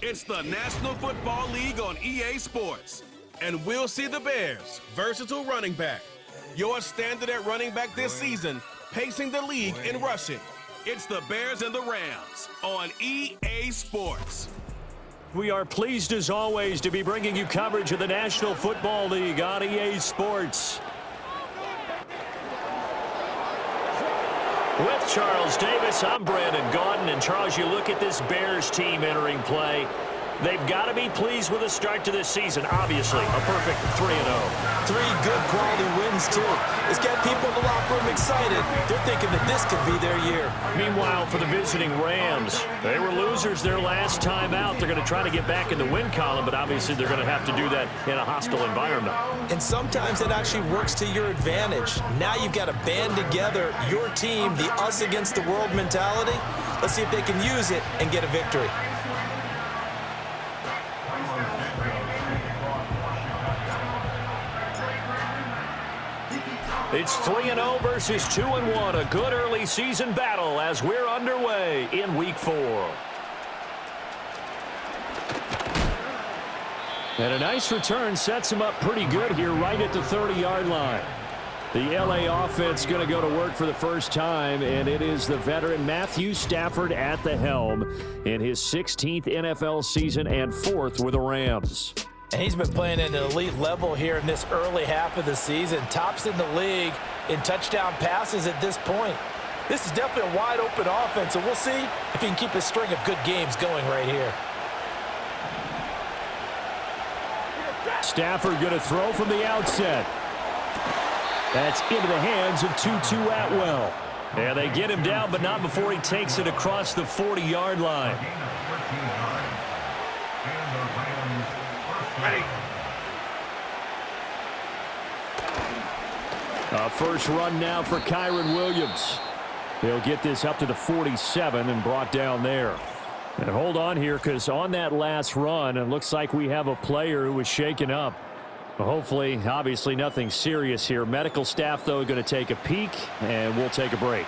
It's the National Football League on EA Sports. And we'll see the Bears' versatile running back. Your standard at running back this season, pacing the league in rushing. It's the Bears and the Rams on EA Sports. We are pleased as always to be bringing you coverage of the National Football League on EA Sports. With Charles Davis, I'm Brandon Gaudin. And Charles, you look at this Bears team entering play. They've got to be pleased with the start to this season. Obviously, a perfect 3-0. 3 good quality wins, too. It's got people in the locker room excited. They're thinking that this could be their year. Meanwhile, for the visiting Rams, they were losers their last time out. They're going to try to get back in the win column, but obviously they're going to have to do that in a hostile environment. And sometimes it actually works to your advantage. Now you've got to band together your team, the us against the world mentality. Let's see if they can use it and get a victory. It's 3-0 versus 2-1, a good early season battle as we're underway in Week 4. And a nice return sets him up pretty good here right at the 30-yard line. The LA offense going to go to work for the first time, and it is the veteran Matthew Stafford at the helm in his 16th NFL season and 4th with the Rams. And he's been playing at an elite level here in this early half of the season. Tops in the league in touchdown passes at this point. This is definitely a wide-open offense, and we'll see if he can keep a string of good games going right here. Stafford going to throw from the outset. That's into the hands of Tutu Atwell. And they get him down, but not before he takes it across the 40-yard line. First run now for Kyren Williams. He'll get this up to the 47 and brought down there. And hold on here, because on that last run, it looks like we have a player who was shaken up. Hopefully, obviously nothing serious here. Medical staff, though, going to take a peek, and we'll take a break.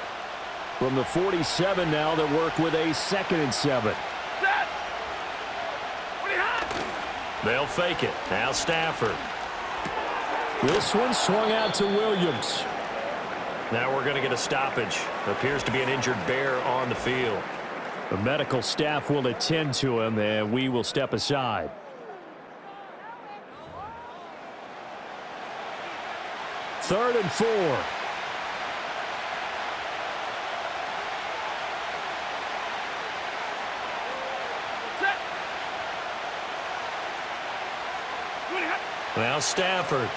From the 47 now, they work with a 2nd and 7. They'll fake it. Now Stafford. This one swung out to Williams. Now we're going to get a stoppage. Appears to be an injured Bear on the field. The medical staff will attend to him, and we will step aside. Third and 4. Now Stafford.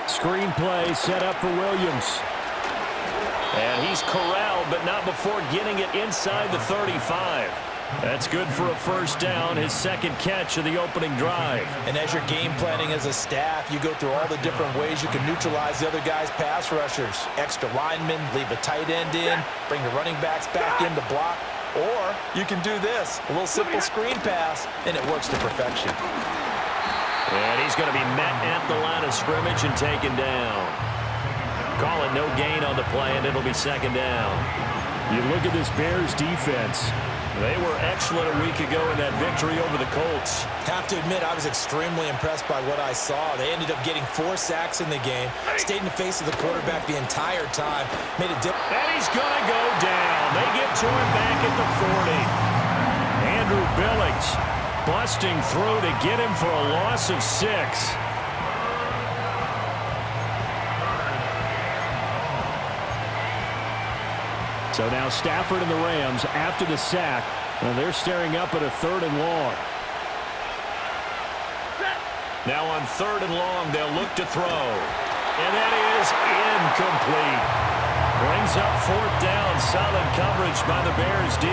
Screen play set up for Williams. And he's corralled, but not before getting it inside the 35. That's good for a first down, his 2nd catch of the opening drive. And as you're game planning as a staff, you go through all the different ways you can neutralize the other guy's pass rushers. Extra linemen, leave a tight end in, bring the running backs back in to block. Or you can do this, a little simple screen pass, and it works to perfection. And he's going to be met at the line of scrimmage and taken down. Call it no gain on the play, and it'll be 2nd down. You look at this Bears defense. They were excellent a week ago in that victory over the Colts. Have to admit, I was extremely impressed by what I saw. They ended up getting 4 sacks in the game, stayed in the face of the quarterback the entire time, made a dip. And he's going to go down. They get to him back at the 40. Andrew Billings busting through to get him for a loss of 6. So now Stafford and the Rams after the sack, and they're staring up at a 3rd and long. Now on 3rd and long, they'll look to throw. And that is incomplete. Brings up 4th down. Solid coverage by the Bears D.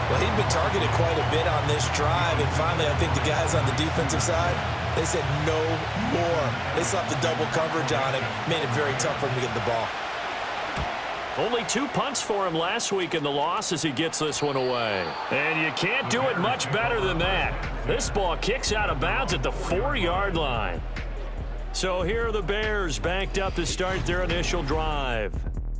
Well, he'd been targeted quite a bit on this drive, and finally I think the guys on the defensive side, they said no more. They slapped the double coverage on him, made it very tough for him to get the ball. Only 2 punts for him last week in the loss as he gets this one away. And you can't do it much better than that. This ball kicks out of bounds at the 4-yard line. So here are the Bears banked up to start their initial drive.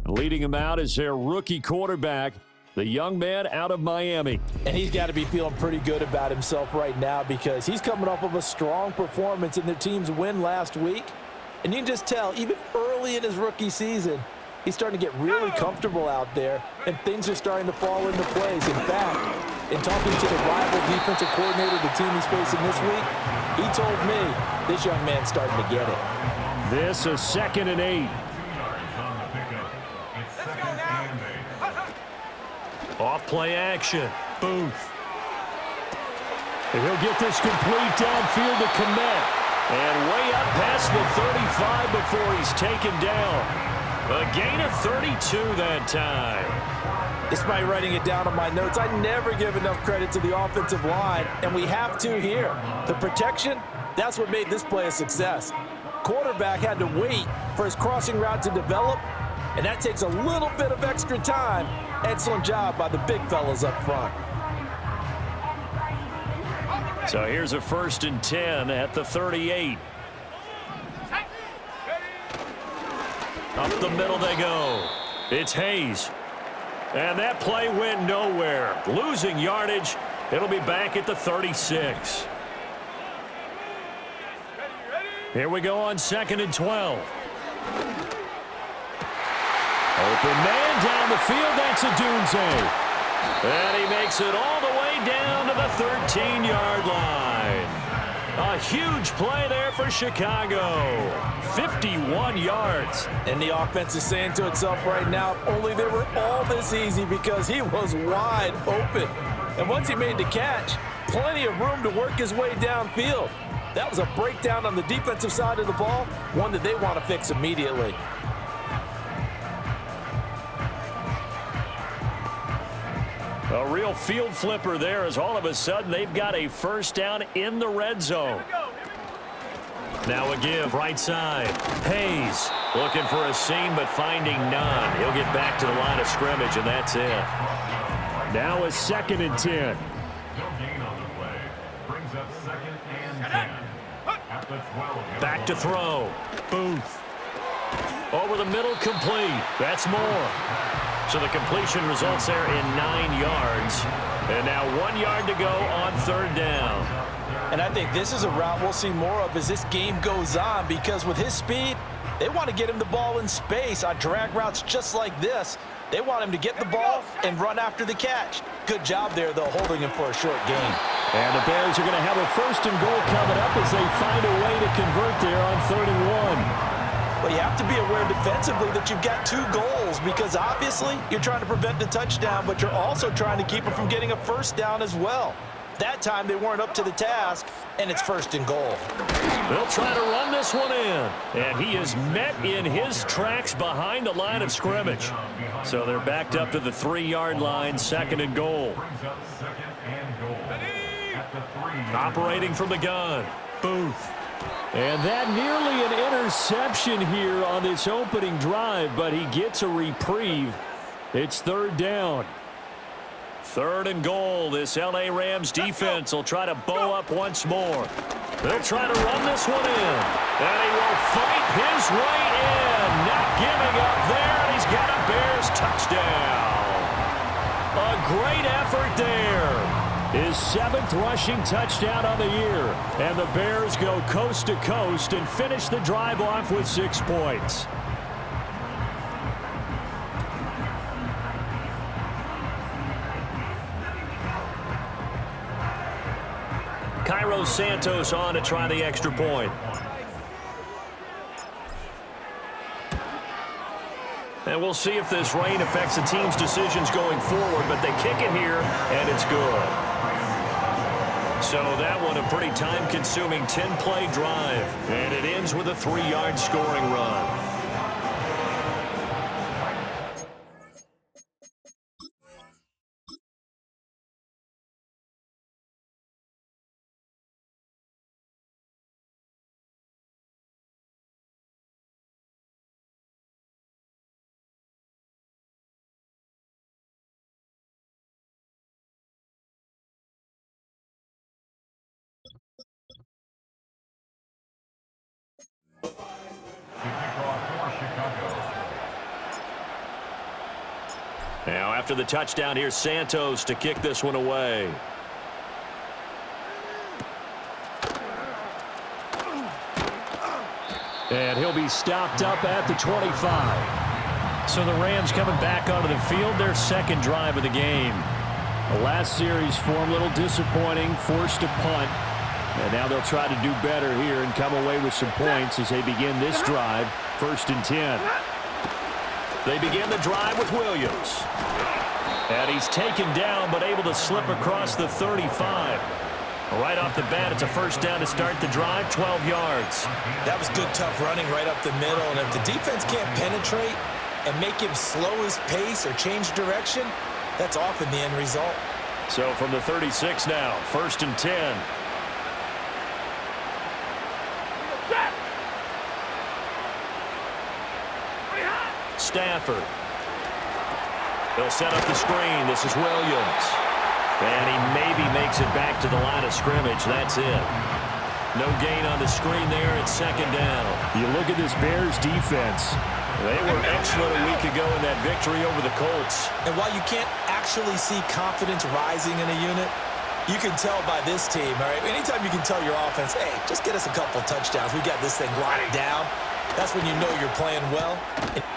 Leading them out is their rookie quarterback, the young man out of Miami. And he's got to be feeling pretty good about himself right now because he's coming off of a strong performance in their team's win last week. And you can just tell, even early in his rookie season, he's starting to get really comfortable out there, and things are starting to fall into place. In fact, in talking to the rival defensive coordinator the team he's facing this week, he told me this young man's starting to get it. This is 2nd and 8. Off play action. Booth. And he'll get this complete downfield to Kmet. And way up past the 35 before he's taken down. A gain of 32 that time. Despite writing it down on my notes, I never give enough credit to the offensive line, and we have to here. The protection, that's what made this play a success. Quarterback had to wait for his crossing route to develop, and that takes a little bit of extra time. Excellent job by the big fellas up front. So here's a 1st and 10 at the 38. Up the middle they go. It's Hayes. And that play went nowhere. Losing yardage. It'll be back at the 36. Here we go on 2nd and 12. Open man down the field. That's a Dunze. And he makes it all the way down to the 13-yard line. A huge play there for Chicago. 51 yards. And the offense is saying to itself right now, if only they were all this easy, because he was wide open. And once he made the catch, plenty of room to work his way downfield. That was a breakdown on the defensive side of the ball, one that they want to fix immediately. A real field flipper there, as all of a sudden they've got a 1st down in the red zone. Now a give right side. Hayes looking for a seam but finding none. He'll get back to the line of scrimmage, and that's it. Now a 2nd and 10. Back to throw. Booth. Over the middle, complete. That's more. So the completion results there in 9 yards. And now 1 yard to go on 3rd down. And I think this is a route we'll see more of as this game goes on, because with his speed, they want to get him the ball in space on drag routes just like this. They want him to get the ball and run after the catch. Good job there, though, holding him for a short gain. And the Bears are going to have a 1st and goal coming up as they find a way to convert there on 3rd and 1. Well, you have to be aware defensively that you've got 2 goals, because obviously you're trying to prevent the touchdown, but you're also trying to keep them from getting a 1st down as well. That time they weren't up to the task, and it's 1st and goal. They'll try to run this one in, and he is met in his tracks behind the line of scrimmage. So they're backed up to the 3-yard line, 2nd and goal. Operating from the gun, Booth. And that nearly an interception here on this opening drive, but he gets a reprieve. It's 3rd down. 3rd and goal. This L.A. Rams defense will try to bow up once more. They'll try to run this one in. And he will fight his way in. Not giving up there. And he's got a Bears touchdown. A great effort there. His 7th rushing touchdown on the year. And the Bears go coast to coast and finish the drive off with 6 points. Cairo Santos on to try the extra point. And we'll see if this rain affects the team's decisions going forward, but they kick it here, and it's good. So that one, a pretty time-consuming 10-play drive, and it ends with a 3-yard scoring run. Now after the touchdown, here's Santos to kick this one away. And he'll be stopped up at the 25. So the Rams coming back onto the field, their second drive of the game. The last series for them, a little disappointing, forced a punt. And now they'll try to do better here and come away with some points as they begin this drive, 1st and 10. They begin the drive with Williams. And he's taken down but able to slip across the 35. Right off the bat, it's a first down to start the drive, 12 yards. That was good, tough running right up the middle. And if the defense can't penetrate and make him slow his pace or change direction, that's often the end result. So from the 36 now, 1st and 10. Stafford. They'll set up the screen. This is Williams. And he maybe makes it back to the line of scrimmage. That's it. No gain on the screen there. It's 2nd down. You look at this Bears defense. They were excellent a week ago in that victory over the Colts. And while you can't actually see confidence rising in a unit, you can tell by this team, all right? Anytime you can tell your offense, hey, just get us a couple touchdowns. We got this thing locked down. That's when you know you're playing well.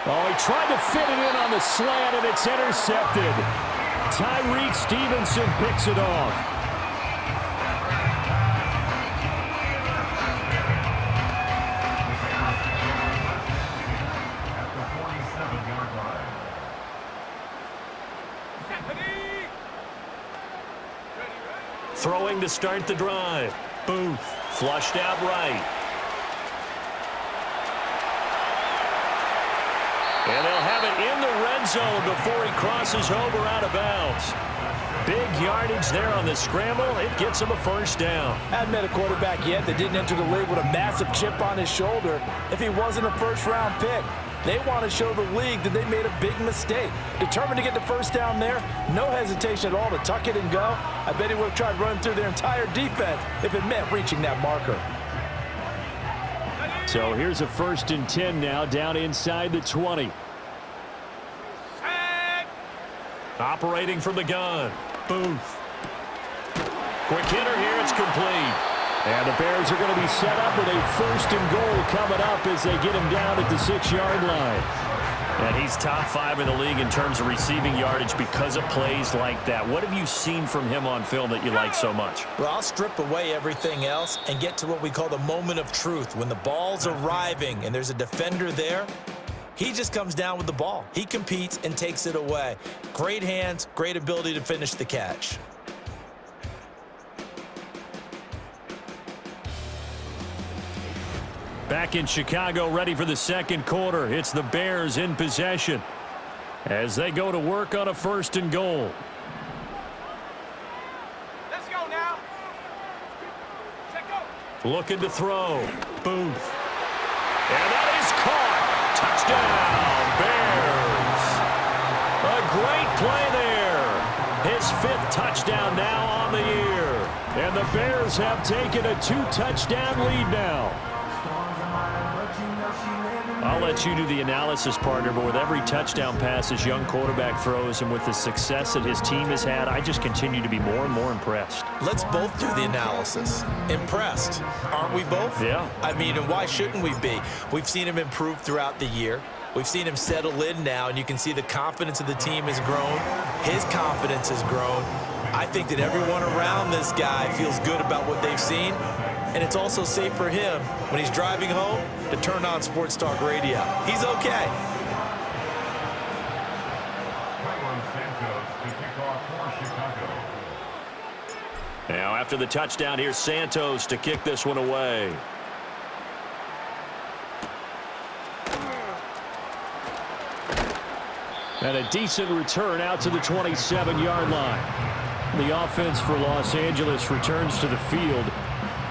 Oh, he tried to fit it in on the slant, and it's intercepted. Tyreek Stevenson picks it off. Throwing to start the drive. Booth flushed out right. And they'll have it in the red zone before he crosses over out of bounds. Big yardage there on the scramble. It gets him a first down. Hadn't met a quarterback yet that didn't enter the league with a massive chip on his shoulder if he wasn't a first-round pick. They want to show the league that they made a big mistake. Determined to get the first down there, no hesitation at all to tuck it and go. I bet he would have tried running through their entire defense if it meant reaching that marker. So here's a 1st and 10 now, down inside the 20. Operating from the gun. Booth. Quick hitter here, it's complete. And the Bears are going to be set up with a 1st and goal coming up as they get him down at the 6-yard line. And he's top 5 in the league in terms of receiving yardage because of plays like that. What have you seen from him on film that you like so much? Well, I'll strip away everything else and get to what we call the moment of truth. When the ball's arriving and there's a defender there, he just comes down with the ball. He competes and takes it away. Great hands, great ability to finish the catch. Back in Chicago, ready for the 2nd quarter. It's the Bears in possession as they go to work on a 1st and goal. Let's go now. Check go. Looking to throw. Booth. And that is caught. Touchdown, Bears. A great play there. His 5th touchdown now on the year. And the Bears have taken a 2-touchdown lead now. I'll let you do the analysis, partner, but with every touchdown pass this young quarterback throws and with the success that his team has had, I just continue to be more and more impressed. Let's both do the analysis. Impressed. Aren't we both? Yeah. I mean, and why shouldn't we be? We've seen him improve throughout the year. We've seen him settle in now, and you can see the confidence of the team has grown. His confidence has grown. I think that everyone around this guy feels good about what they've seen. And it's also safe for him when he's driving home to turn on Sports Talk Radio. He's okay. Now after the touchdown, here's Santos to kick this one away. And a decent return out to the 27-yard line. The offense for Los Angeles returns to the field.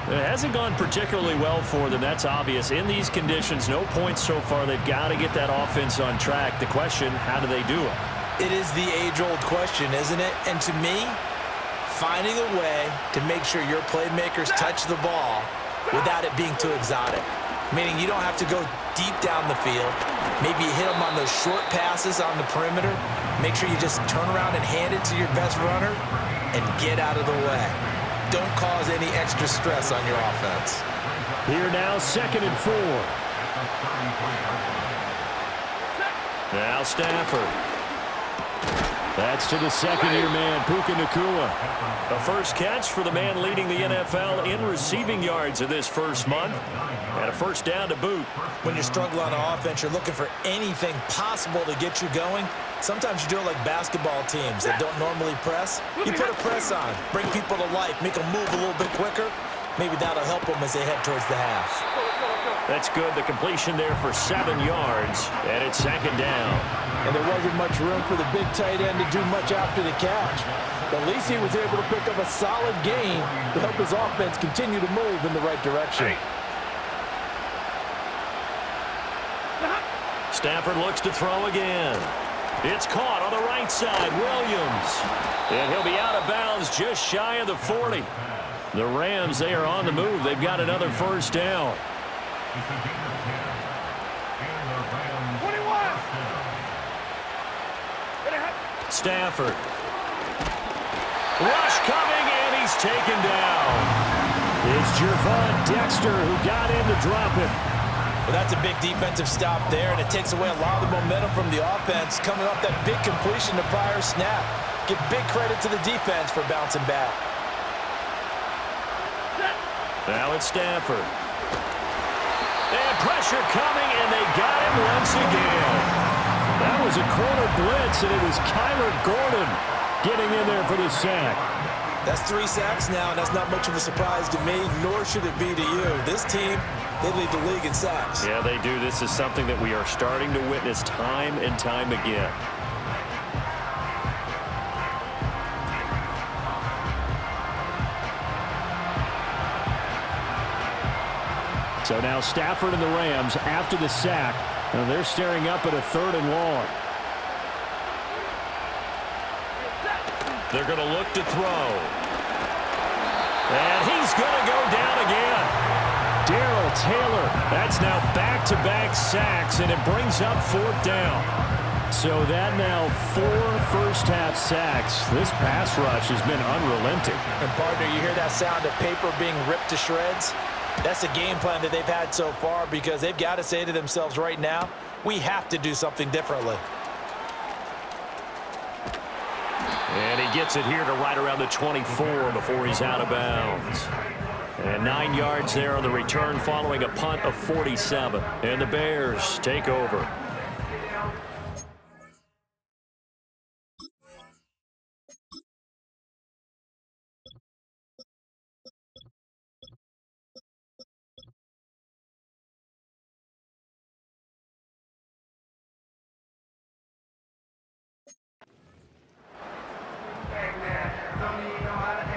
It hasn't gone particularly well for them. That's obvious. In these conditions, no points so far. They've got to get that offense on track. The question, how do they do it? It is the age-old question, isn't it? And to me, finding a way to make sure your playmakers touch the ball without it being too exotic. Meaning you don't have to go deep down the field. Maybe you hit them on those short passes on the perimeter. Make sure you just turn around and hand it to your best runner and get out of the way. Don't cause any extra stress on your offense. Here now, 2nd and 4. Now Stafford. That's to the second-year man, Puka Nacua. A first catch for the man leading the NFL in receiving yards in this first month. And a first down to boot. When you're struggling on offense, you're looking for anything possible to get you going. Sometimes you do it like basketball teams that don't normally press. You put a press on, bring people to life, make them move a little bit quicker. Maybe that'll help them as they head towards the half. That's good. The completion there for 7 yards, and it's 2nd down. And there wasn't much room for the big tight end to do much after the catch. But at least he was able to pick up a solid gain to help his offense continue to move in the right direction. Stafford looks to throw again. It's caught on the right side. Williams. And he'll be out of bounds just shy of the 40. The Rams, they are on the move. They've got another first down. 21. Stafford. Rush coming, and he's taken down. It's Gervon Dexter who got in to drop him. Well, that's a big defensive stop there, and it takes away a lot of the momentum from the offense coming off that big completion to prior snap. Give big credit to the defense for bouncing back. Now it's Stafford. And pressure coming, and they got him once again. That was a corner blitz, and it was Kyler Gordon getting in there for the sack. That's 3 sacks now, and that's not much of a surprise to me, nor should it be to you. This team, they lead the league in sacks. Yeah, they do. This is something that we are starting to witness time and time again. So now Stafford and the Rams after the sack. And they're staring up at a 3rd and long. They're going to look to throw. And he's going to go down again. Darrell Taylor. That's now back-to-back sacks, and it brings up 4th down. So that now 4 first-half sacks. This pass rush has been unrelenting. And, partner, you hear that sound of paper being ripped to shreds? That's a game plan that they've had so far because they've got to say to themselves right now, we have to do something differently. And he gets it here to right around the 24 before he's out of bounds. And 9 yards there on the return following a punt of 47. And the Bears take over.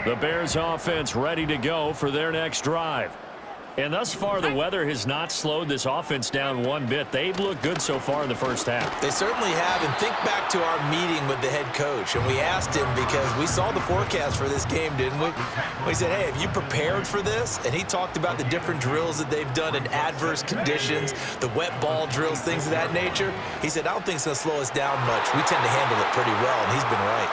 The Bears offense ready to go for their next drive. And thus far, the weather has not slowed this offense down one bit. They've looked good so far in the first half. They certainly have. And think back to our meeting with the head coach. And we asked him because we saw the forecast for this game, didn't we? We said, hey, have you prepared for this? And he talked about the different drills that they've done in adverse conditions, the wet ball drills, things of that nature. He said, I don't think it's going to slow us down much. We tend to handle it pretty well, and he's been right.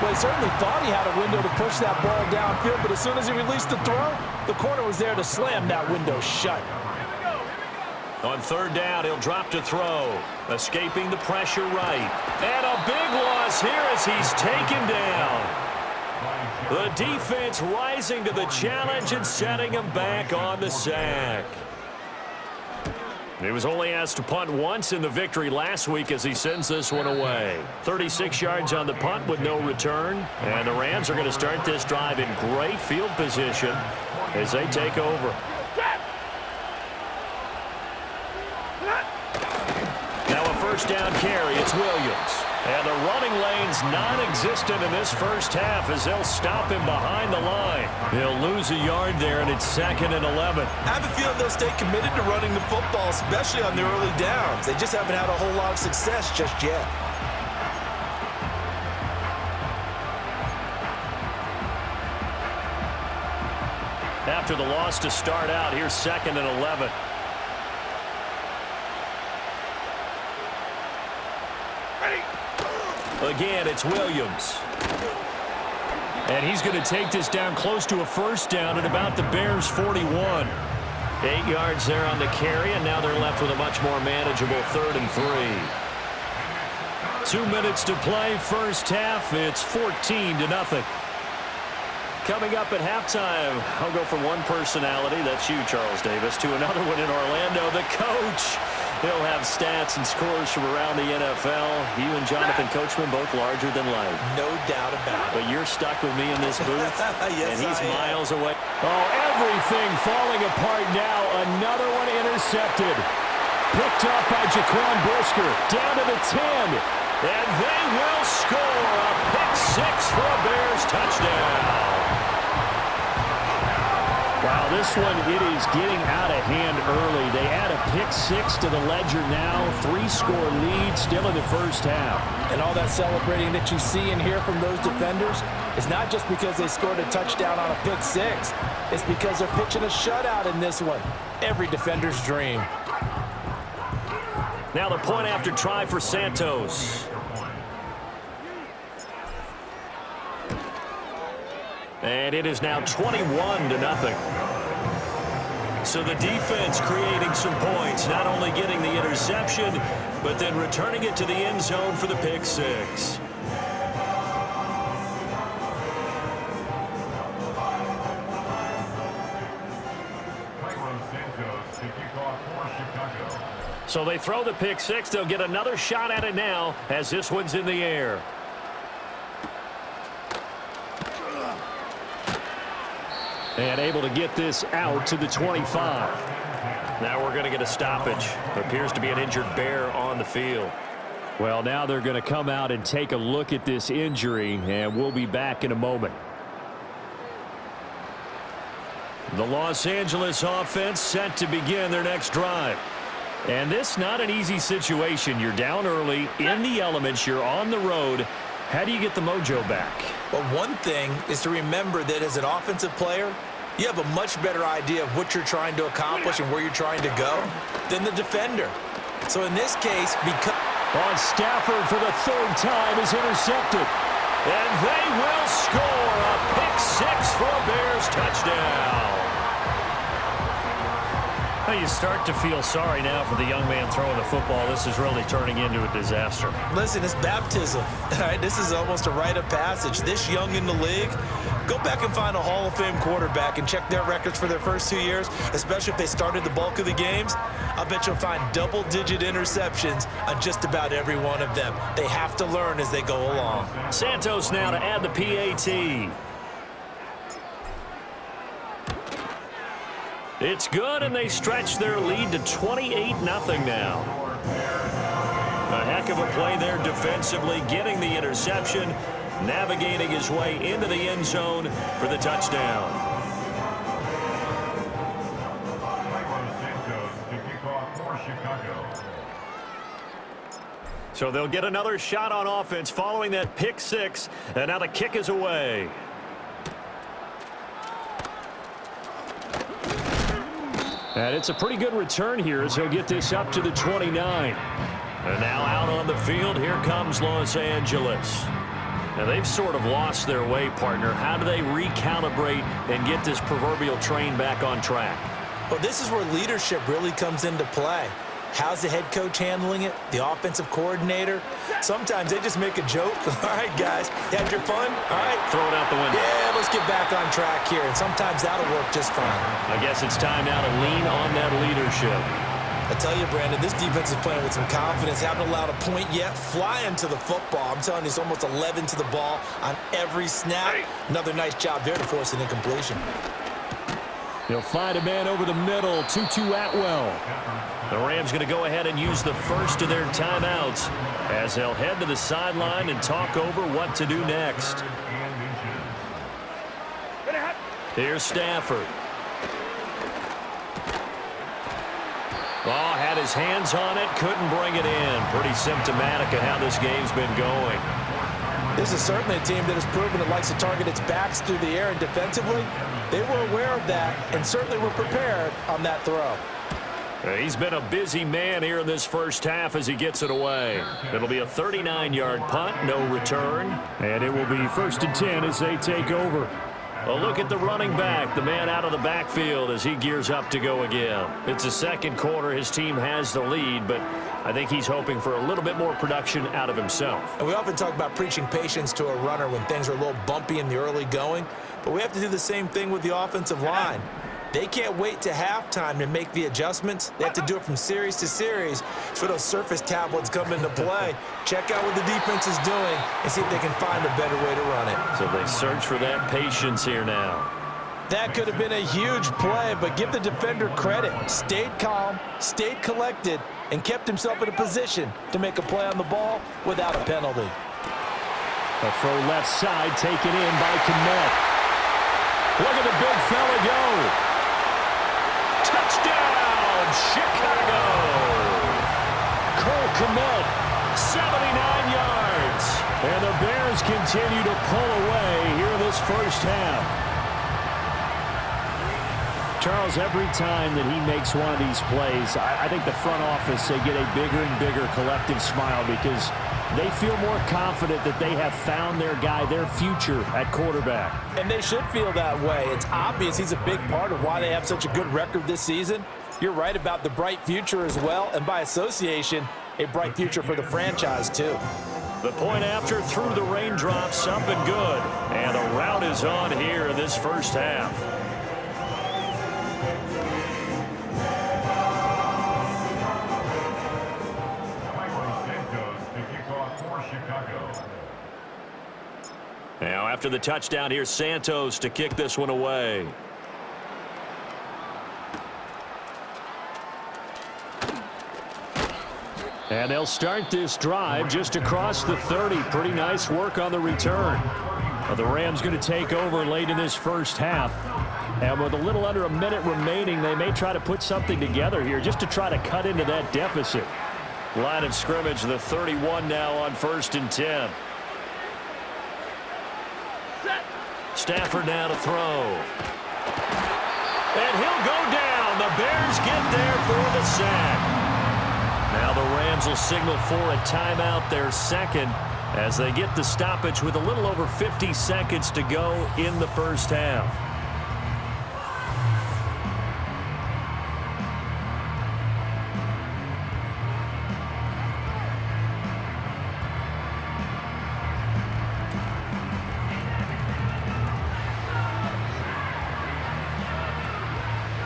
Well, he certainly thought he had a window to push that ball downfield, but as soon as he released the throw, the corner was there to slam that window shut. On 3rd down, he'll drop to throw, escaping the pressure right. And a big loss here as he's taken down. The defense rising to the challenge and setting him back on the sack. He was only asked to punt once in the victory last week as he sends this one away. 36 yards on the punt with no return. And the Rams are going to start this drive in great field position as they take over. Now a first down carry. It's Williams. And the running lane's non-existent in this first half as they'll stop him behind the line. He'll lose a yard there, and it's 2nd and 11. I have a feeling they'll stay committed to running the football, especially on the early downs. They just haven't had a whole lot of success just yet. After the loss to start out, here's 2nd and 11. Again, it's Williams. And he's going to take this down close to a first down at about the Bears' 41. 8 yards there on the carry, and now they're left with a much more manageable 3rd and 3. 2 minutes to play, first half. It's 14-0. Coming up at halftime, I'll go from one personality, that's you, Charles Davis, to another one in Orlando, the coach. He'll have stats and scores from around the NFL. You and Jonathan Coachman both larger than life. No doubt about it. But you're stuck with me in this booth, yes, and he's miles away. Oh, everything falling apart now. Another one intercepted. Picked up by Jaquan Brisker. Down to the 10. And they will score a pick-6 for a Bears touchdown. Wow, this one, it is getting out of hand early. They add a pick-6 to the ledger now. 3-score lead still in the first half. And all that celebrating that you see and hear from those defenders is not just because they scored a touchdown on a pick-6. It's because they're pitching a shutout in this one. Every defender's dream. Now the point after try for Santos. And it is now 21-0. So the defense creating some points, not only getting the interception, but then returning it to the end zone for the pick-6. So they throw the pick-6. They'll get another shot at it now as this one's in the air. And able to get this out to the 25. Now we're going to get a stoppage. There appears to be an injured Bear on the field. Well, now they're going to come out and take a look at this injury, and we'll be back in a moment. The Los Angeles offense set to begin their next drive. And this not an easy situation. You're down early, in the elements, you're on the road. How do you get the mojo back? Well, one thing is to remember that as an offensive player, you have a much better idea of what you're trying to accomplish and where you're trying to go than the defender. So in this case, because... Stafford for the 3rd time is intercepted. And they will score a pick-6 for a Bears touchdown. Well, you start to feel sorry now for the young man throwing the football. This is really turning into a disaster. Listen, it's baptism. All right, this is almost a rite of passage. This young in the league, go back and find a Hall of Fame quarterback and check their records for their first 2 years, especially if they started the bulk of the games. I bet you'll find double-digit interceptions on just about every one of them. They have to learn as they go along. Santos now to add the PAT. It's good, and they stretch their lead to 28-0 now. A heck of a play there defensively, getting the interception, navigating his way into the end zone for the touchdown. So they'll get another shot on offense following that pick-6, and now the kick is away. And it's a pretty good return here as he'll get this up to the 29. And now out on the field, here comes Los Angeles. Now they've sort of lost their way, partner. How do they recalibrate and get this proverbial train back on track? Well, this is where leadership really comes into play. How's the head coach handling it? The offensive coordinator? Sometimes they just make a joke. All right, guys, you had your fun? All right. Throw it out the window. Yeah, let's get back on track here. And sometimes that'll work just fine. I guess it's time now to lean on that leadership. I tell you, Brandon, this defense is playing with some confidence. Haven't allowed a point yet. Flying to the football. I'm telling you, it's almost 11 to the ball on every snap. Another nice job there to force an incompletion. He'll find a man over the middle. Tutu Atwell. The Rams going to go ahead and use the first of their timeouts as they'll head to the sideline and talk over what to do next. Here's Stafford. Oh, had his hands on it, couldn't bring it in. Pretty symptomatic of how this game's been going. This is certainly a team that has proven it likes to target its backs through the air, and defensively, they were aware of that and certainly were prepared on that throw. He's been a busy man here in this first half as he gets it away. It'll be a 39-yard punt, no return. And it will be 1st and 10 as they take over. A look at the running back, the man out of the backfield as he gears up to go again. It's the second quarter. His team has the lead, but I think he's hoping for a little bit more production out of himself. And we often talk about preaching patience to a runner when things are a little bumpy in the early going, but we have to do the same thing with the offensive line. They can't wait to halftime to make the adjustments. They have to do it from series to series so those surface tablets come into play. Check out what the defense is doing and see if they can find a better way to run it. So they search for that patience here now. That could have been a huge play, but give the defender credit. Stayed calm, stayed collected, and kept himself in a position to make a play on the ball without a penalty. A throw left side taken in by Kmet. Look at the big fella go. Touchdown, Chicago! Cole Kmet, 79 yards. And the Bears continue to pull away here in this first half. Charles, every time that he makes one of these plays, I think the front office, they get a bigger and bigger collective smile because they feel more confident that they have found their guy, their future at quarterback. And they should feel that way. It's obvious he's a big part of why they have such a good record this season. You're right about the bright future as well, and by association, a bright future for the franchise too. The point after through the raindrops, something good. And a rout is on here in this first half. Now, after the touchdown, here's Santos to kick this one away. And they'll start this drive just across the 30. Pretty nice work on the return. The Rams going to take over late in this first half. And with a little under a minute remaining, they may try to put something together here just to try to cut into that deficit. Line of scrimmage, the 31 now on 1st and 10. Stafford now to throw. And he'll go down. The Bears get there for the sack. Now the Rams will signal for a timeout, their second, as they get the stoppage with a little over 50 seconds to go in the first half.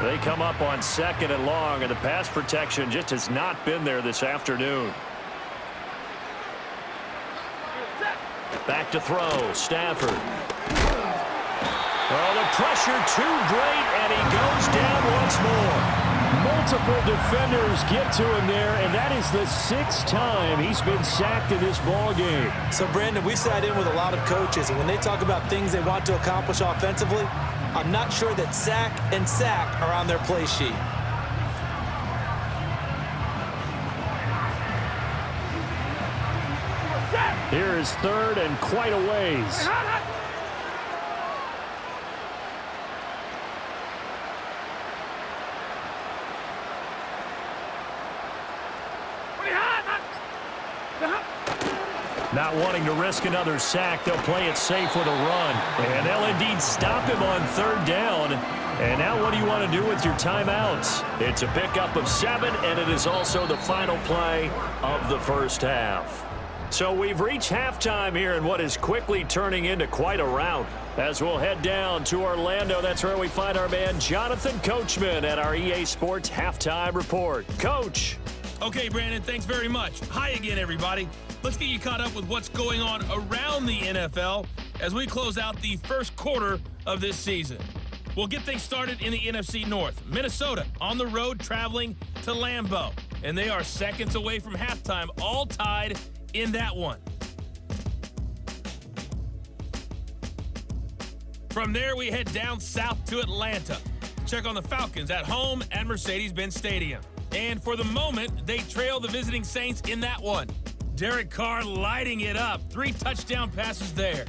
They come up on 2nd and long, and the pass protection just has not been there this afternoon. Back to throw, Stafford. Oh, the pressure too great, and he goes down once more. Multiple defenders get to him there, and that is the 6th time he's been sacked in this ballgame. So, Brandon, we've sat in with a lot of coaches, and when they talk about things they want to accomplish offensively, I'm not sure that sack and sack are on their play sheet. Here is 3rd and quite a ways. Not wanting to risk another sack, they'll play it safe with a run. And they'll indeed stop him on 3rd down. And now what do you want to do with your timeouts? It's a pickup of 7, and it is also the final play of the first half. So we've reached halftime here in what is quickly turning into quite a rout. As we'll head down to Orlando, that's where we find our man Jonathan Coachman at our EA Sports Halftime Report. Coach. Okay, Brandon, thanks very much. Hi again, everybody. Let's get you caught up with what's going on around the NFL as we close out the first quarter of this season. We'll get things started in the NFC North. Minnesota on the road traveling to Lambeau, and they are seconds away from halftime, all tied in that one. From there, we head down south to Atlanta. Check on the Falcons at home at Mercedes-Benz Stadium. And for the moment, they trail the visiting Saints in that one. Derek Carr lighting it up. 3 touchdown passes there.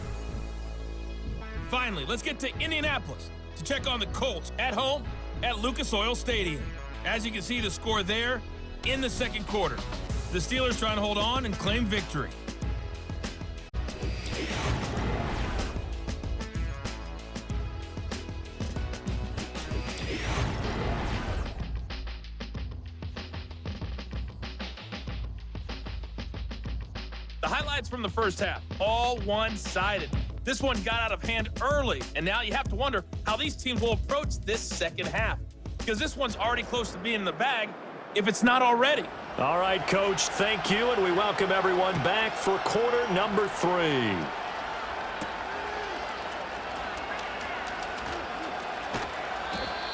Finally, let's get to Indianapolis to check on the Colts at home at Lucas Oil Stadium. As you can see, the score there in the second quarter. The Steelers trying to hold on and claim victory. The highlights from the first half, all one-sided. This one got out of hand early, and now you have to wonder how these teams will approach this second half, because this one's already close to being in the bag, if it's not already. All right, Coach, thank you, and we welcome everyone back for quarter number 3.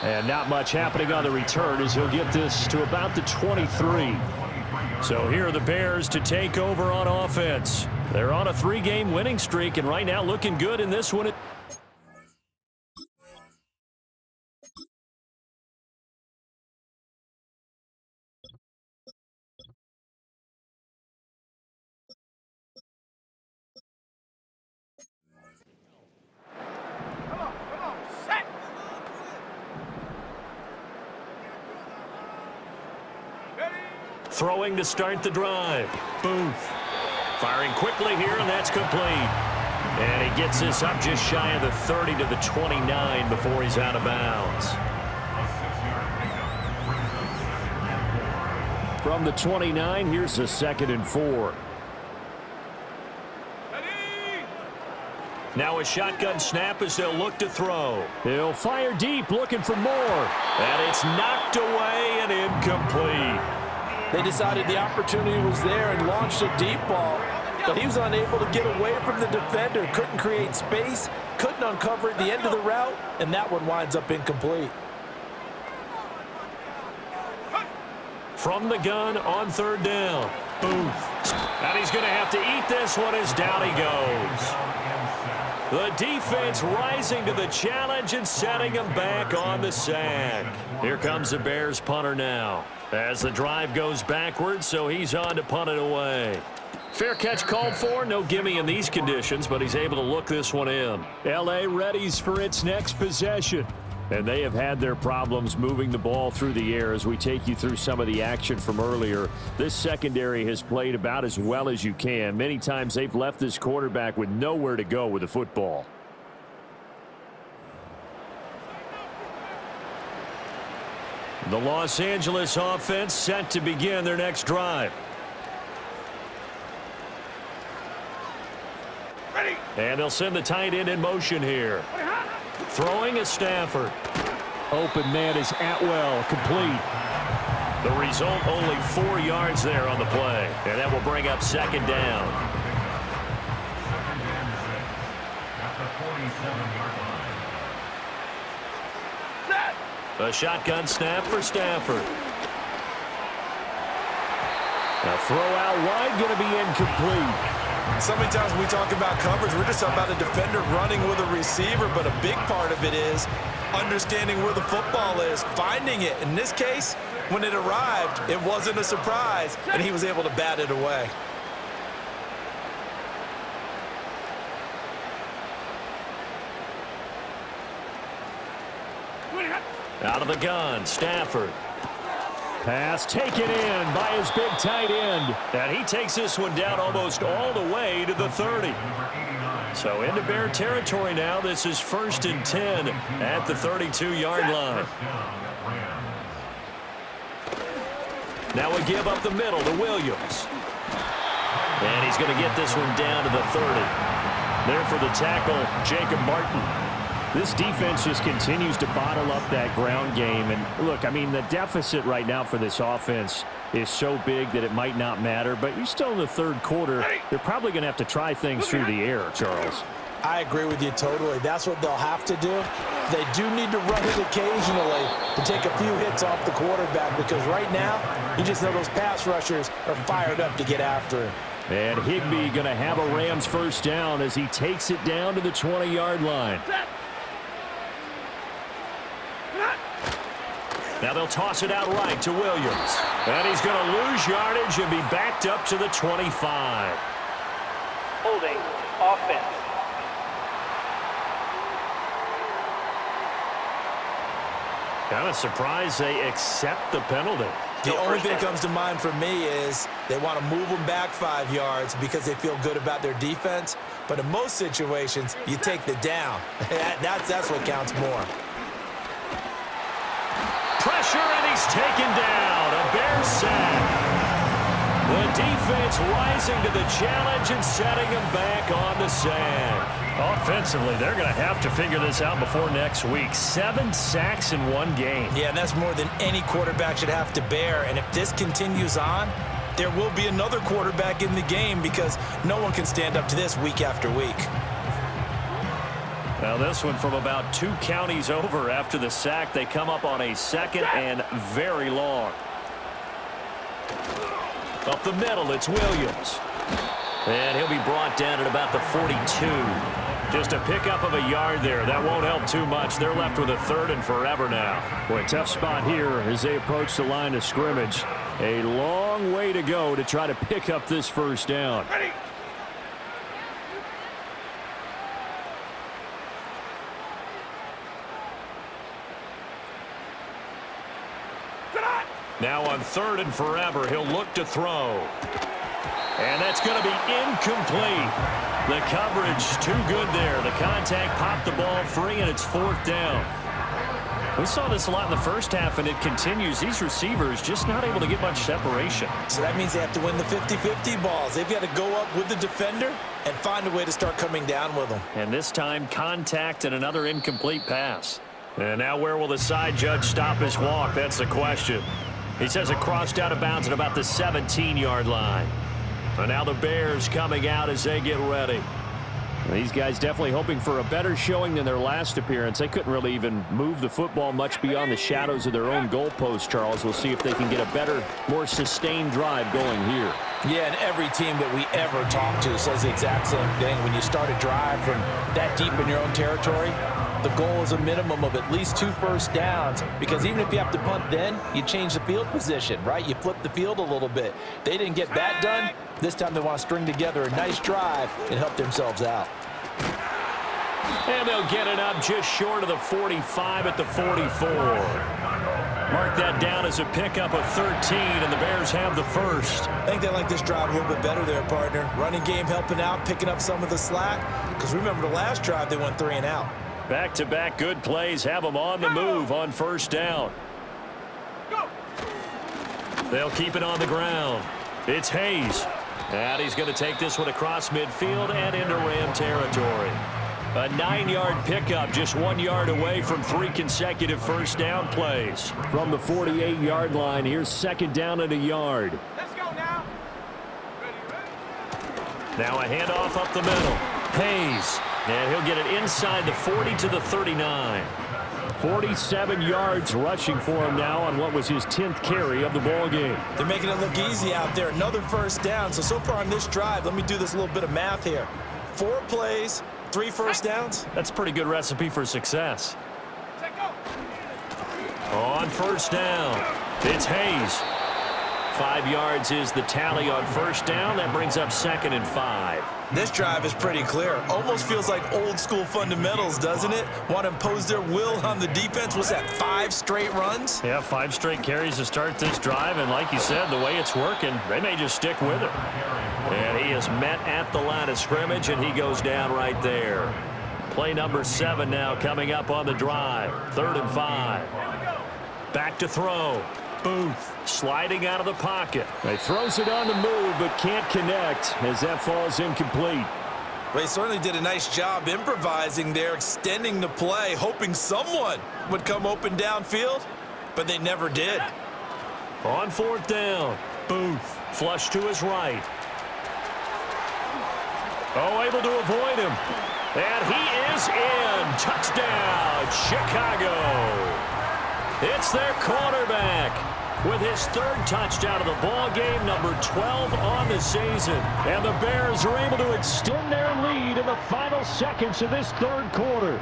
And not much happening on the return as he'll get this to about the 23. So here are the Bears to take over on offense. They're on a 3-game winning streak, and right now looking good in this one. Throwing to start the drive. Booth. Firing quickly here, and that's complete. And he gets this up just shy of the 30 to the 29 before he's out of bounds. From the 29, here's a 2nd and 4. Now a shotgun snap as they'll look to throw. He'll fire deep, looking for more. And it's knocked away and incomplete. They decided the opportunity was there and launched a deep ball, but he was unable to get away from the defender, couldn't create space, couldn't uncover at the end of the route, and that one winds up incomplete. From the gun on 3rd down. Booth. And he's going to have to eat this one as down he goes. The defense rising to the challenge and setting him back on the sack. Here comes the Bears punter now. As the drive goes backwards, so he's on to punt it away. Fair catch called for, no gimme in these conditions, but he's able to look this one in. L.A. readies for its next possession. And they have had their problems moving the ball through the air as we take you through some of the action from earlier. This secondary has played about as well as you can. Many times they've left this quarterback with nowhere to go with the football. The Los Angeles offense set to begin their next drive. Ready. And they'll send the tight end in motion here. Throwing is Stafford. Open man is Atwell, complete. The result, only 4 yards there on the play. And that will bring up 2nd down. A shotgun snap for Stafford. A throw out wide, going to be incomplete. So many times when we talk about coverage, we're just talking about a defender running with a receiver, but a big part of it is understanding where the football is, finding it. In this case, when it arrived, it wasn't a surprise, and he was able to bat it away. Out of the gun, Stafford. Pass taken in by his big tight end. And he takes this one down almost all the way to the 30. So into Bear territory now. This is 1st and 10 at the 32-yard line. Now we give up the middle to Williams. And he's going to get this one down to the 30. There for the tackle, Jacob Martin. This defense just continues to bottle up that ground game. And look, I mean, the deficit right now for this offense is so big that it might not matter. But you're still in the 3rd quarter. They're probably going to have to try things through the air, Charles. I agree with you totally. That's what they'll have to do. They do need to run it occasionally to take a few hits off the quarterback, because right now, you just know those pass rushers are fired up to get after him. And Higbee going to have a Rams 1st down as he takes it down to the 20-yard line. Now they'll toss it out right to Williams. And he's going to lose yardage and be backed up to the 25. Holding offense. Kind of surprised they accept the penalty. The only thing that comes to mind for me is they want to move them back 5 yards because they feel good about their defense. But in most situations, you take the down. That's what counts more. Pressure, and he's taken down. A Bears sack. The defense rising to the challenge and setting him back on the sack. Offensively, they're going to have to figure this out before next week. 7 sacks in one game. Yeah, and that's more than any quarterback should have to bear. And if this continues on, there will be another quarterback in the game because no one can stand up to this week after week. Now this one from about 2 counties over after the sack. They come up on a 2nd and very long. Up the middle, it's Williams. And he'll be brought down at about the 42. Just a pickup of a yard there. That won't help too much. They're left with a 3rd and forever now. Boy, tough spot here as they approach the line of scrimmage. A long way to go to try to pick up this first down. Ready. Now on 3rd and forever, he'll look to throw. And that's going to be incomplete. The coverage too good there. The contact popped the ball free, and it's 4th down. We saw this a lot in the first half, and it continues. These receivers just not able to get much separation. So that means they have to win the 50-50 balls. They've got to go up with the defender and find a way to start coming down with them. And this time, contact and another incomplete pass. And now where will the side judge stop his walk? That's the question. He says it crossed out of bounds at about the 17-yard line. And now the Bears coming out as they get ready. These guys definitely hoping for a better showing than their last appearance. They couldn't really even move the football much beyond the shadows of their own goalpost, Charles. We'll see if they can get a better, more sustained drive going here. Yeah, and every team that we ever talk to says the exact same thing. When you start a drive from that deep in your own territory, the goal is a minimum of at least 2 first downs, because even if you have to punt then, you change the field position, right? You flip the field a little bit. They didn't get that done. This time they want to string together a nice drive and help themselves out. And they'll get it up just short of the 45 at the 44. Mark that down as a pickup of 13, and the Bears have the first. I think they like this drive a little bit better there, partner. Running game helping out, picking up some of the slack. Because remember the last drive, they went 3 and out. Back-to-back good plays have them on the move on first down. They'll keep it on the ground. It's Hayes. And he's going to take this one across midfield and into Ram territory. A 9-yard pickup, just 1 yard away from 3 consecutive first down plays. From the 48-yard line, here's 2nd down and a yard. Let's go now. Now a handoff up the middle. Hayes. And he'll get it inside the 40 to the 39. 47 yards rushing for him now on what was his 10th carry of the ball game. They're making it look easy out there. Another first down. So far on this drive, let me do this little bit of math here. 4 plays, 3 first downs. That's a pretty good recipe for success. On first down, it's Hayes. 5 yards is the tally on first down. That brings up 2nd and 5. This drive is pretty clear. Almost feels like old school fundamentals, doesn't it? Want to impose their will on the defense. Was that 5 straight runs? Yeah, 5 straight carries to start this drive. And like you said, the way it's working, they may just stick with it. And he is met at the line of scrimmage, and he goes down right there. Play number 7 now coming up on the drive. 3rd and 5. Back to throw. Booth sliding out of the pocket. He throws it on the move but can't connect as that falls incomplete. Well, he certainly did a nice job improvising there, extending the play, hoping someone would come open downfield, but they never did. On 4th down, Booth flush to his right. Oh, able to avoid him. And he is in. Touchdown, Chicago. It's their quarterback with his 3rd touchdown of the ball game, number 12 on the season. And the Bears are able to extend their lead in the final seconds of this 3rd quarter.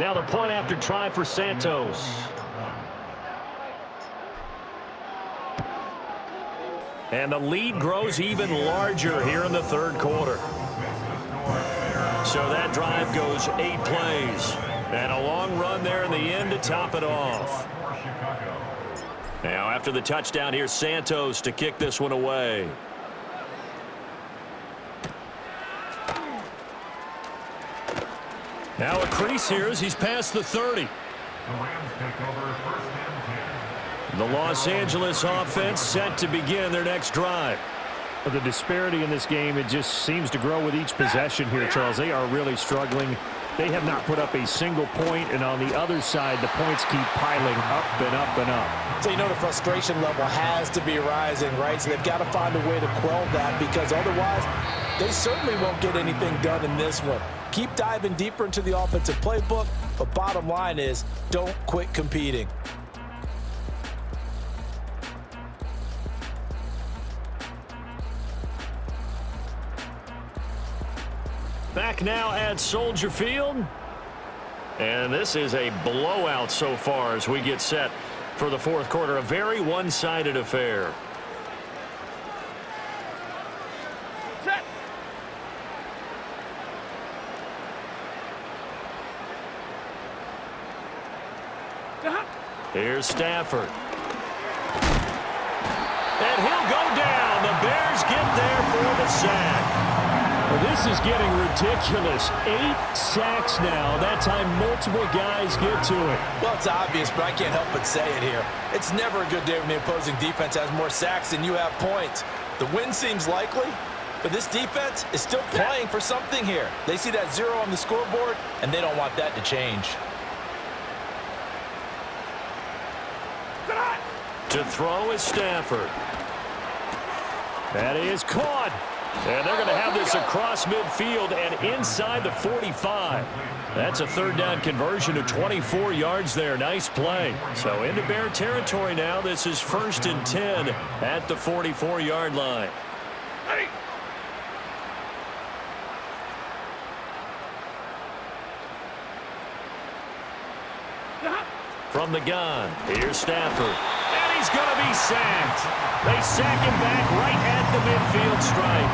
Now the point after try for Santos. And the lead grows even larger here in the third quarter. So that drive goes 8 plays. And a long run there in the end to top it off. Now after the touchdown, here's Santos to kick this one away. Now a crease here as he's past the 30. The Los Angeles offense set to begin their next drive. The disparity in this game, it just seems to grow with each possession here, Charles. They are really struggling. They have not put up a single point, and on the other side, the points keep piling up and up and up. So you know the frustration level has to be rising, right? So they've got to find a way to quell that, because otherwise they certainly won't get anything done in this one. Keep diving deeper into the offensive playbook, but bottom line is don't quit competing. Back now at Soldier Field. And this is a blowout so far as we get set for the fourth quarter. A very one-sided affair. Set. Here's Stafford. And he'll go down. The Bears get there for the sack. Well, this is getting ridiculous. 8 sacks now. That time multiple guys get to it. Well, it's obvious, but I can't help but say it here. It's never a good day when the opposing defense has more sacks than you have points. The win seems likely, but this defense is still playing for something here. They see that 0 on the scoreboard, and they don't want that to change. To throw is Stafford. That is caught. And they're going to have this across midfield and inside the 45. That's a third down conversion of 24 yards there. Nice play. So into Bear territory now. This is 1st and 10 at the 44-yard line. Ready. From the gun, here's Stafford. And he's going to be sacked. They sack him back right at the midfield stripe.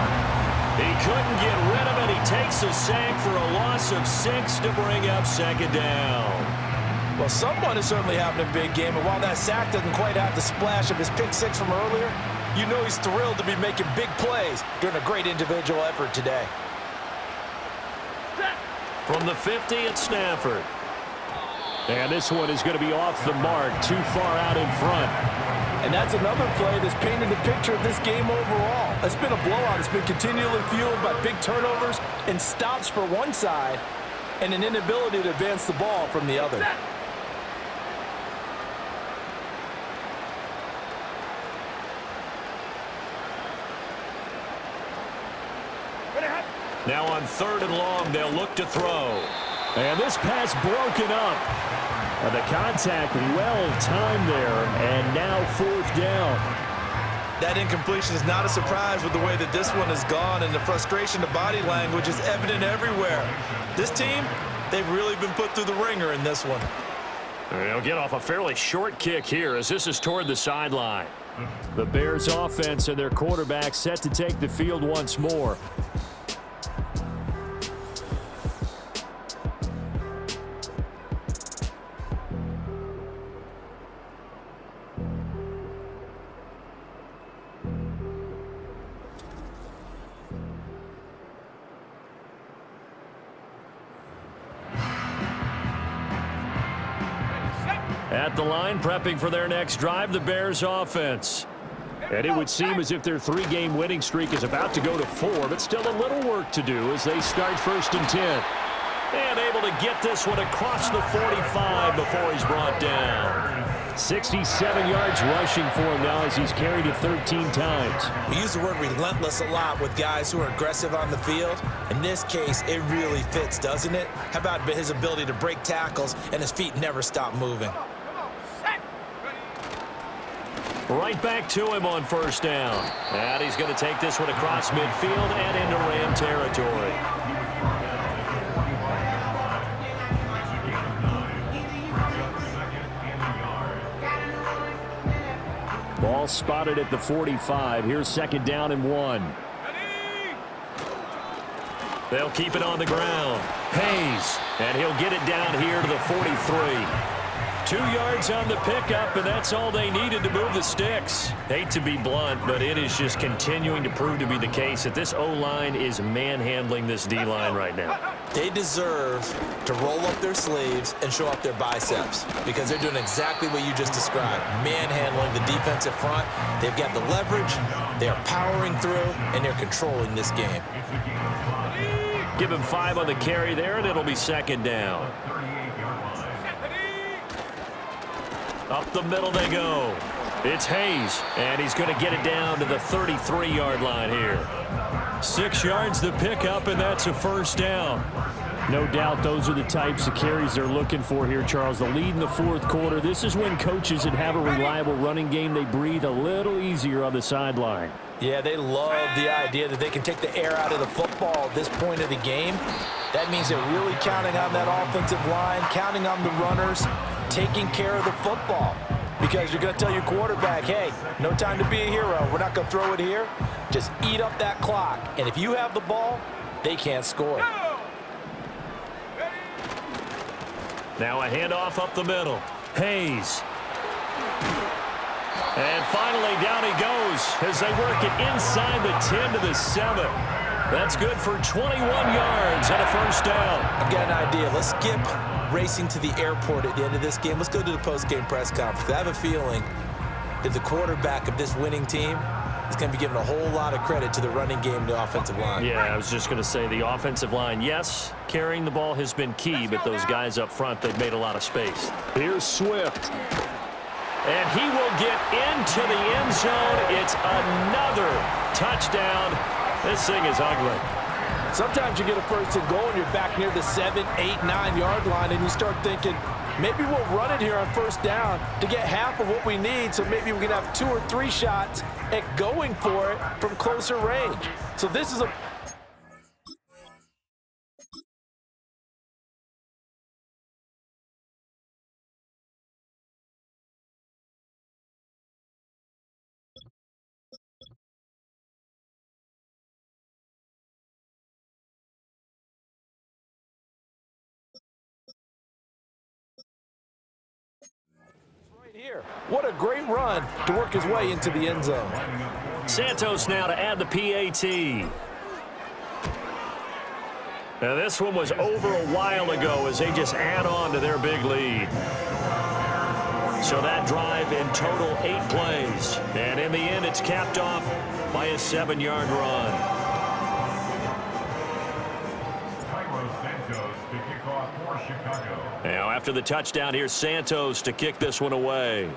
He couldn't get rid of it. He takes a sack for a loss of 6 to bring up 2nd down. Well, someone is certainly having a big game, and while that sack doesn't quite have the splash of his pick 6 from earlier, you know he's thrilled to be making big plays during a great individual effort today. From the 50, it's Stafford. And this one is going to be off the mark, too far out in front. And that's another play that's painted the picture of this game overall. It's been a blowout. It's been continually fueled by big turnovers and stops for one side and an inability to advance the ball from the other. Now on 3rd and long, they'll look to throw. And this pass broken up. And the contact well timed there, and now 4th down. That incompletion is not a surprise with the way that this one has gone, and the frustration, the body language is evident everywhere. This team, they've really been put through the ringer in this one. They'll get off a fairly short kick here as this is toward the sideline. The Bears offense and their quarterback set to take the field once more. At the line, prepping for their next drive, the Bears offense. And it would seem as if their 3-game winning streak is about to go to 4, but still a little work to do as they start 1st and 10. And able to get this one across the 45 before he's brought down. 67 yards rushing for him now as he's carried it 13 times. We use the word relentless a lot with guys who are aggressive on the field. In this case, it really fits, doesn't it? How about his ability to break tackles and his feet never stop moving? Right back to him on 1st down. And he's going to take this one across midfield and into Ram territory. Ball spotted at the 45. Here's 2nd down and 1. They'll keep it on the ground. Hayes, and he'll get it down here to the 43. 2 yards on the pickup, and that's all they needed to move the sticks. Hate to be blunt, but it is just continuing to prove to be the case that this O-line is manhandling this D-line right now. They deserve to roll up their sleeves and show up their biceps because they're doing exactly what you just described, manhandling the defensive front. They've got the leverage, they're powering through, and they're controlling this game. Give him 5 on the carry there, and it'll be 2nd down. Up the middle they go. It's Hayes, and he's going to get it down to the 33-yard line here. 6 yards the pickup, and that's a 1st down. No doubt those are the types of carries they're looking for here, Charles. The lead in the 4th quarter. This is when coaches that have a reliable running game, they breathe a little easier on the sideline. Yeah, they love the idea that they can take the air out of the football at this point of the game. That means they're really counting on that offensive line, counting on the runners, taking care of the football. Because you're going to tell your quarterback, hey, no time to be a hero. We're not going to throw it here. Just eat up that clock. And if you have the ball, they can't score. Now a handoff up the middle. Hayes. And finally, down he goes as they work it inside the 10 to the 7. That's good for 21 yards and a 1st down. I've got an idea. Let's skip racing to the airport at the end of this game. Let's go to the post-game press conference. I have a feeling that the quarterback of this winning team is going to be giving a whole lot of credit to the running game and the offensive line. Yeah, I was just going to say the offensive line, yes, carrying the ball has been key, but those guys up front, they've made a lot of space. Here's Swift. And he will get into the end zone. It's another touchdown. This thing is ugly. Sometimes you get a 1st and goal and you're back near the 7, 8, 9-yard line, and you start thinking, maybe we'll run it here on 1st down to get half of what we need, so maybe we can have 2 or 3 shots at going for it from closer range. So this is a here. What a great run to work his way into the end zone. Santos now to add the PAT. Now this one was over a while ago as they just add on to their big lead. So that drive in total 8 plays. And in the end, it's capped off by a 7-yard run. Now after the touchdown, here's Santos to kick this one away.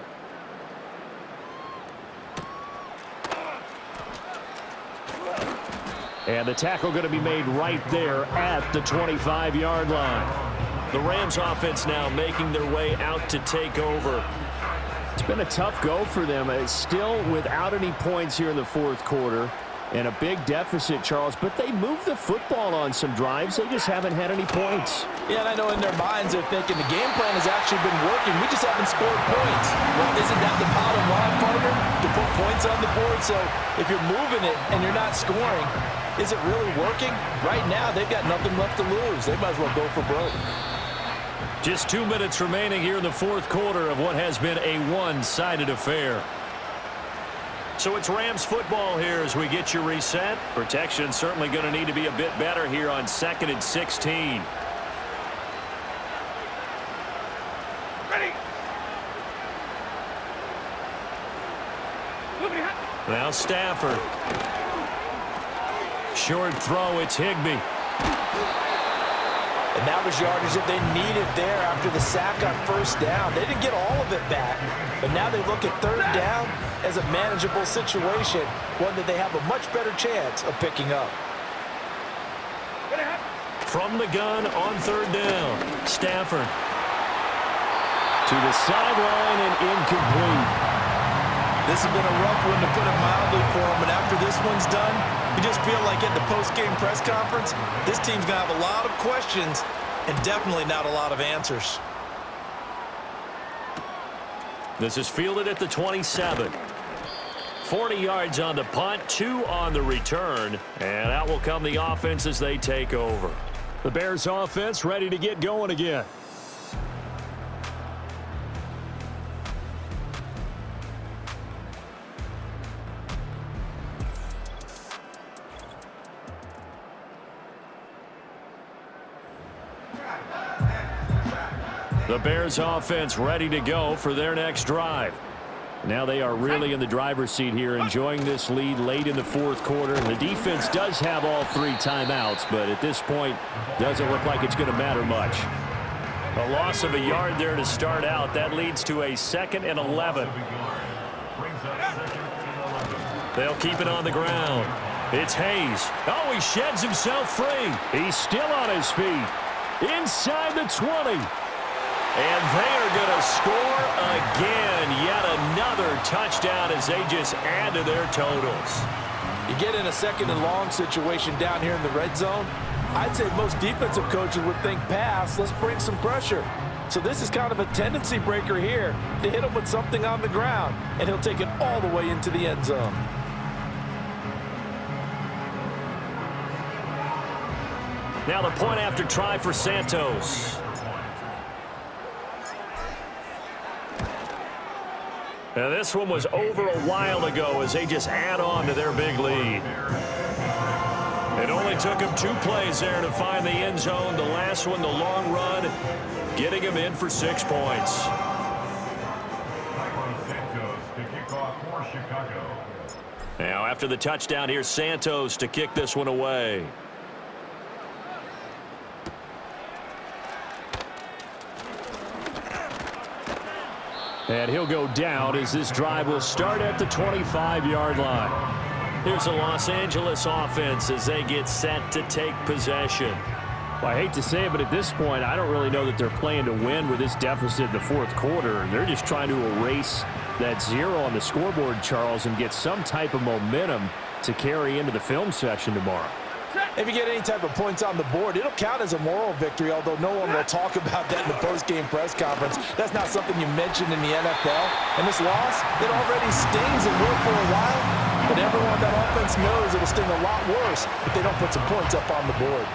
And the tackle going to be made right there at the 25-yard line. The Rams offense now making their way out to take over. It's been a tough go for them. It's still without any points here in the 4th quarter. And a big deficit, Charles, but they moved the football on some drives. They just haven't had any points. Yeah, and I know in their minds they're thinking the game plan has actually been working. We just haven't scored points. Well, isn't that the bottom line, partner? To put points on the board? So if you're moving it and you're not scoring, is it really working? Right now, they've got nothing left to lose. They might as well go for broke. Just 2 minutes remaining here in the 4th quarter of what has been a one-sided affair. So it's Rams football here as we get you reset. Protection certainly going to need to be a bit better here on 2nd and 16. Ready. Now Stafford. Short throw, it's Higbee. And that was yardage that they needed there after the sack on 1st down. They didn't get all of it back, but now they look at 3rd down as a manageable situation, one that they have a much better chance of picking up. From the gun on 3rd down, Stafford. To the sideline and incomplete. This has been a rough one, to put it mildly, for them, and after this one's done, you just feel like at the post-game press conference, this team's going to have a lot of questions and definitely not a lot of answers. This is fielded at the 27. 40 yards on the punt, 2 on the return, and out will come the offense as they take over. The Bears offense ready to get going again. The Bears offense ready to go for their next drive. Now they are really in the driver's seat here, enjoying this lead late in the fourth quarter. The defense does have all 3 timeouts, but at this point, doesn't look like it's going to matter much. A loss of a yard there to start out. That leads to a 2nd and 11. They'll keep it on the ground. It's Hayes. Oh, he sheds himself free. He's still on his feet. Inside the 20. And they are going to score again. Yet another touchdown as they just add to their totals. You get in a 2nd and long situation down here in the red zone. I'd say most defensive coaches would think pass. Let's bring some pressure. So this is kind of a tendency breaker here to hit him with something on the ground. And he'll take it all the way into the end zone. Now the point after try for Santos. Now this one was over a while ago as they just add on to their big lead. It only took him 2 plays there to find the end zone. The last one, the long run, getting him in for 6 points. Now after the touchdown, here's Santos to kick this one away. And he'll go down as this drive will start at the 25-yard line. Here's the Los Angeles offense as they get set to take possession. Well, I hate to say it, but at this point, I don't really know that they're playing to win with this deficit in the fourth quarter. They're just trying to erase that 0 on the scoreboard, Charles, and get some type of momentum to carry into the film session tomorrow. If you get any type of points on the board, it'll count as a moral victory, although no one will talk about that in the post-game press conference. That's not something you mentioned in the NFL. And this loss, it already stings and will for a while, but everyone that offense knows it'll sting a lot worse if they don't put some points up on the board.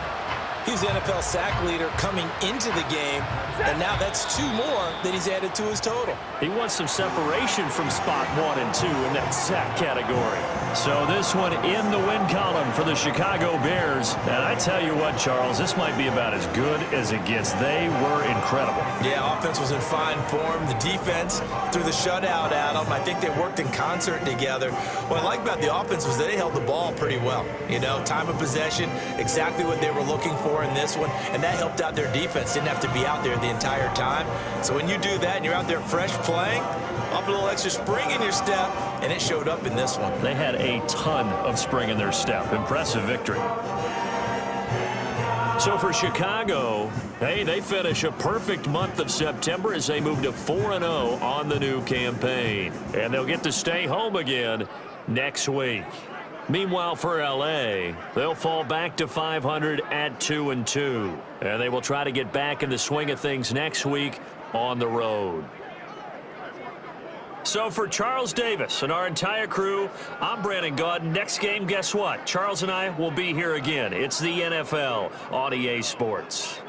He's the NFL sack leader coming into the game, and now that's 2 more that he's added to his total. He wants some separation from spot 1 and 2 in that sack category. So this one in the win column for the Chicago Bears. And I tell you what, Charles, this might be about as good as it gets. They were incredible. Yeah, offense was in fine form. The defense threw the shutout at them. I think they worked in concert together. What I like about the offense was they held the ball pretty well. You know, time of possession, exactly what they were looking for in this one, and that helped out their defense. Didn't have to be out there the entire time. So when you do that and you're out there fresh playing, up a little extra spring in your step, and it showed up in this one. They had a ton of spring in their step. Impressive victory. So for Chicago, hey, they finish a perfect month of September as they move to 4-0 on the new campaign. And they'll get to stay home again next week. Meanwhile, for L.A., they'll fall back to 500 at 2-2. And they will try to get back in the swing of things next week on the road. So for Charles Davis and our entire crew, I'm Brandon Gaudin. Next game, guess what? Charles and I will be here again. It's the NFL on EA Sports.